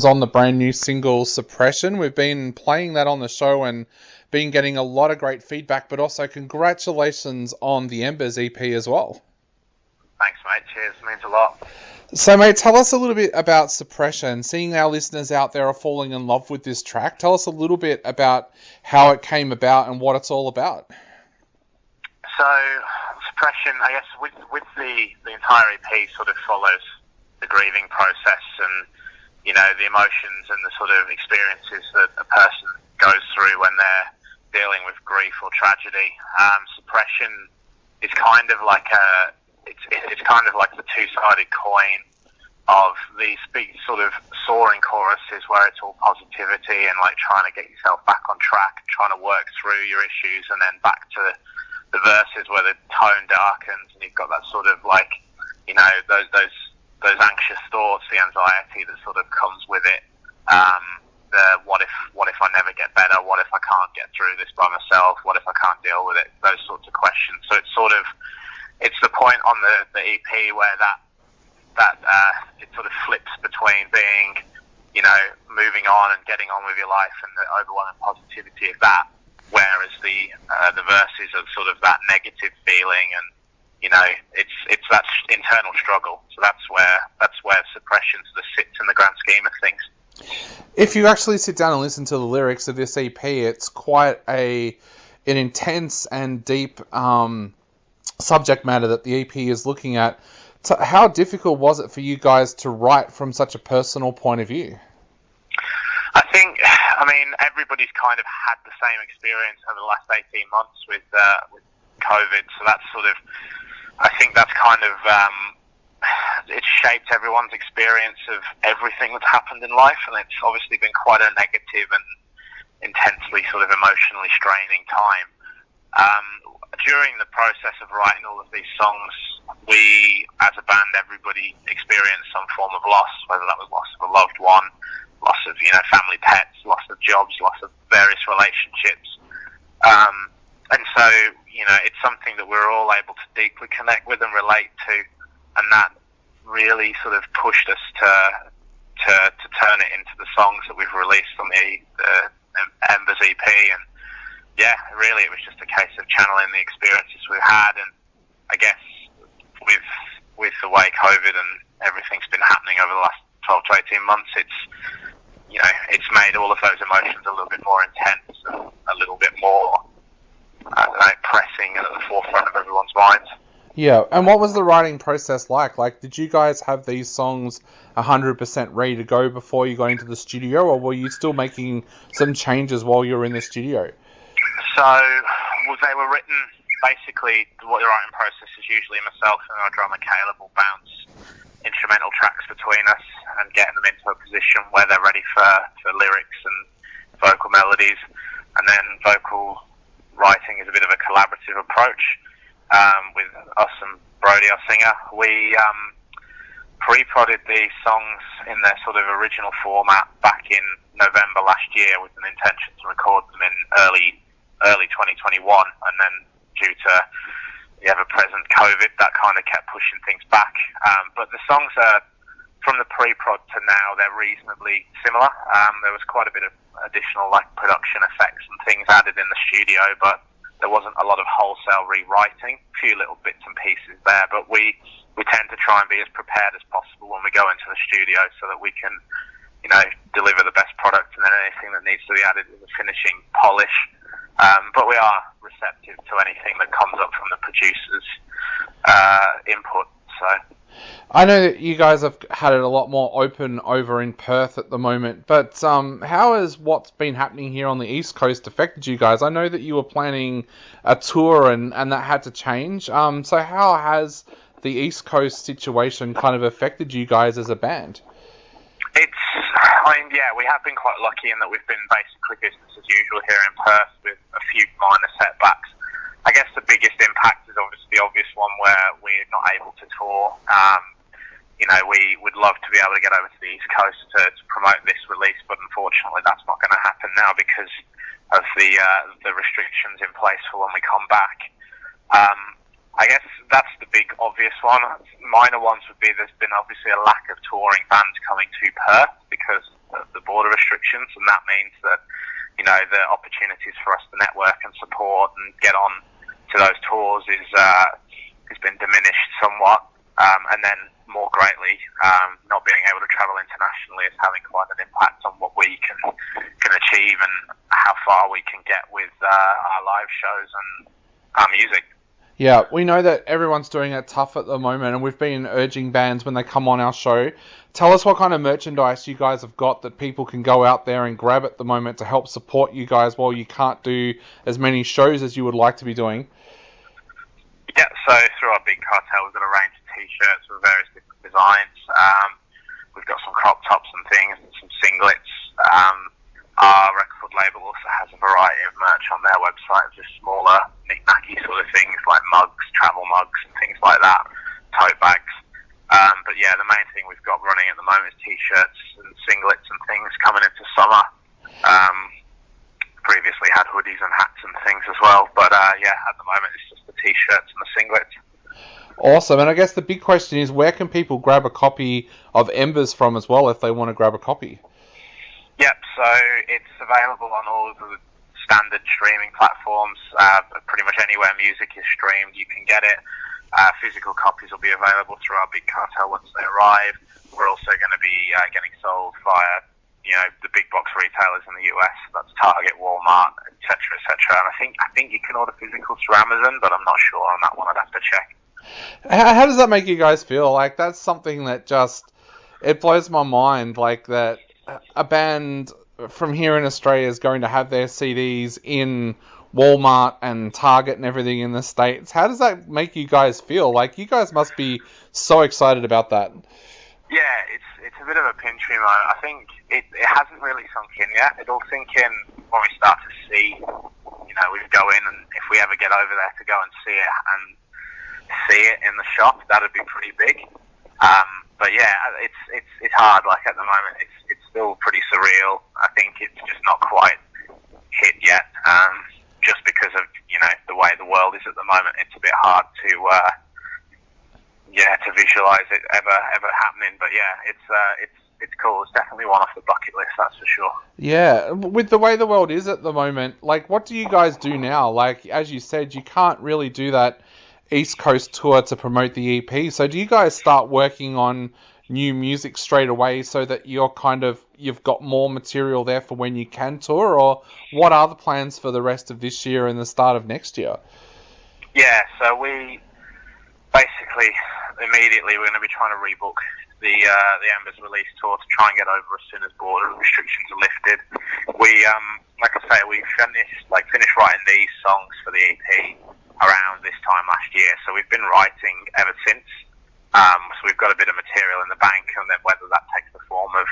on the brand new single Suppression. We've been playing that on the show and been getting a lot of great feedback, but also congratulations on the Embers EP as well. Thanks, mate. Cheers. Means a lot. So, mate, tell us a little bit about Suppression. Seeing our listeners out there are falling in love with this track, tell us a little bit about how it came about and what it's all about. So, Suppression, I guess, with the entire EP sort of follows the grieving process and, you know, the emotions and the sort of experiences that a person goes through when they're dealing with grief or tragedy. Suppression is kind of like it's kind of like the two-sided coin of these big sort of soaring choruses where it's all positivity and like trying to get yourself back on track and trying to work through your issues, and then back to the verses where the tone darkens and you've got that sort of like, you know, those anxious thoughts, the anxiety that sort of comes with it. The what if I never get better? What if I can't get through this by myself? What if I can't deal with it? Those sorts of questions. So it's the point on the EP where that it sort of flips between being, you know, moving on and getting on with your life and the overwhelming positivity of that, whereas the verses are sort of that negative feeling, and you know, it's that internal struggle. So that's where Suppression sort of sits in the grand scheme of things. If you actually sit down and listen to the lyrics of this EP, it's quite an intense and deep subject matter that the EP is looking at. So how difficult was it for you guys to write from such a personal point of view? I mean, everybody's kind of had the same experience over the last 18 months with COVID, so that's sort of, I think that's kind of, it's shaped everyone's experience of everything that's happened in life, and it's obviously been quite a negative and intensely sort of emotionally straining time. During the process of writing all of these songs, we, as a band, everybody experienced some form of loss, whether that was loss of a loved one, loss of, you know, family pets, loss of jobs, loss of various relationships. And so, you know, it's something that we're all able to deeply connect with and relate to, and that really sort of pushed us to turn it into the songs that we've released on the Embers EP. And yeah, really, it was just a case of channeling the experiences we've had, and I guess with the way COVID and everything's been happening over the last 12 to 18 months, it's, you know, it's made all of those emotions a little bit more intense and a little bit more, I don't know, pressing and at the forefront of everyone's minds. Yeah, and what was the writing process like? Like, did you guys have these songs 100% ready to go before you got into the studio, or were you still making some changes while you were in the studio? So, they were written, basically, what the writing process is usually myself and our drummer Caleb will bounce instrumental tracks between us and getting them into a position where they're ready for lyrics and vocal melodies, and then vocal writing is a bit of a collaborative approach with us and Brody, our singer. We pre-prodded these songs in their sort of original format back in November last year with an intention to record them in early 2021, and then due to the ever-present COVID, that kind of kept pushing things back. But the songs are, from the pre-prod to now, they're reasonably similar. There was quite a bit of additional like production effects and things added in the studio, but there wasn't a lot of wholesale rewriting. A few little bits and pieces there, but we tend to try and be as prepared as possible when we go into the studio so that we can, you know, deliver the best product, and then anything that needs to be added is a finishing polish. But we are receptive to anything that comes up from the producer's input. So I know that you guys have had it a lot more open over in Perth at the moment, but how has what's been happening here on the East Coast affected you guys? I know that you were planning a tour and that had to change. So how has the East Coast situation kind of affected you guys as a band? We have been quite lucky in that we've been basically business as usual here in Perth with a few minor setbacks. I guess the biggest impact is obviously the obvious one where we're not able to tour. You know, we would love to be able to get over to the East Coast to promote this release, but unfortunately that's not going to happen now because of the restrictions in place for when we come back. I guess that's the big obvious one. Minor ones would be there's been obviously a lack of touring bands coming to Perth because of restrictions, and that means that, you know, the opportunities for us to network and support and get on to those tours has been diminished somewhat. And then more greatly, not being able to travel internationally is having quite an impact on what we can achieve and how far we can get with our live shows and our music. Yeah, we know that everyone's doing it tough at the moment, and we've been urging bands when they come on our show. Tell us what kind of merchandise you guys have got that people can go out there and grab at the moment to help support you guys while you can't do as many shows as you would like to be doing. Yeah, so through our big cartel, we've got a range of t-shirts with various different designs. We've got some crop tops and things, and some singlets. Our record label also has a variety of merch on their website, just smaller, knick-knacky sort of things like mugs, travel mugs, and things like that, tote bags. But yeah, the main thing we've got running at the moment is t-shirts and singlets and things coming into summer. Previously had hoodies and hats and things as well, but yeah, at the moment it's just the t-shirts and the singlets. Awesome, and I guess the big question is, where can people grab a copy of Embers from as well if they want to grab a copy? Yep, so it's available on all of the standard streaming platforms. Pretty much anywhere music is streamed, you can get it. Physical copies will be available through our big cartel once they arrive. We're also going to be getting sold via, you know, the big box retailers in the US. That's Target, Walmart, etc., etc. And I think you can order physicals through Amazon, but I'm not sure on that one. I'd have to check. How does that make you guys feel? Like, that's something that just, it blows my mind, like, that a band from here in Australia is going to have their CDs in Walmart and Target and everything in the States. How does that make you guys feel? Like, you guys must be so excited about that. Yeah, it's a bit of a pinch me moment. I think it hasn't really sunk in yet. It'll sink in when we start to see, you know, we go in, and if we ever get over there to go and see it in the shop, that'd be pretty big. But yeah, it's hard. Like, at the moment, it's still pretty surreal. I think it's just not quite hit yet. Just because of, you know, the way the world is at the moment, it's a bit hard to visualize it ever happening. But yeah, it's cool. It's definitely one off the bucket list, that's for sure. Yeah, with the way the world is at the moment, like, what do you guys do now? Like, as you said, you can't really do that East Coast tour to promote the EP. So do you guys start working on new music straight away so that you've got more material there for when you can tour, or what are the plans for the rest of this year and the start of next year? Yeah, so we basically immediately we're going to be trying to rebook the Embers release tour to try and get over as soon as border restrictions are lifted. We like I say, we finished writing these songs for the EP around this time last year, so we've been writing ever since. So we've got a bit of material in the bank, and then whether that takes the form of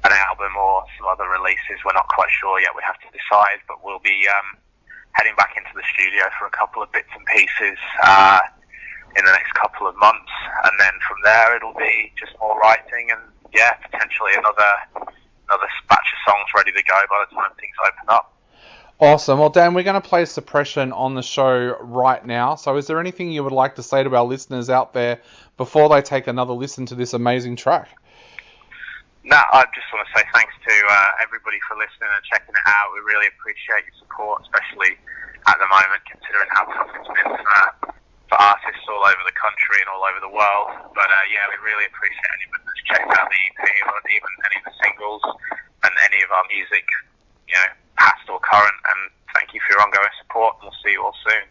an album or some other releases, we're not quite sure yet. We have to decide, but we'll be heading back into the studio for a couple of bits and pieces in the next couple of months, and then from there it'll be just more writing and potentially another batch of songs ready to go by the time things open up. Awesome. Well, Dan, we're going to play Suppression on the show right now. So is there anything you would like to say to our listeners out there before they take another listen to this amazing track? No, I just want to say thanks to everybody for listening and checking it out. We really appreciate your support, especially at the moment, considering how tough it's been for artists all over the country and all over the world. But we really appreciate anybody that's checked out the EP or even any of the singles and any of our music, you know, past or current, and thank you for your ongoing support, and we'll see you all soon.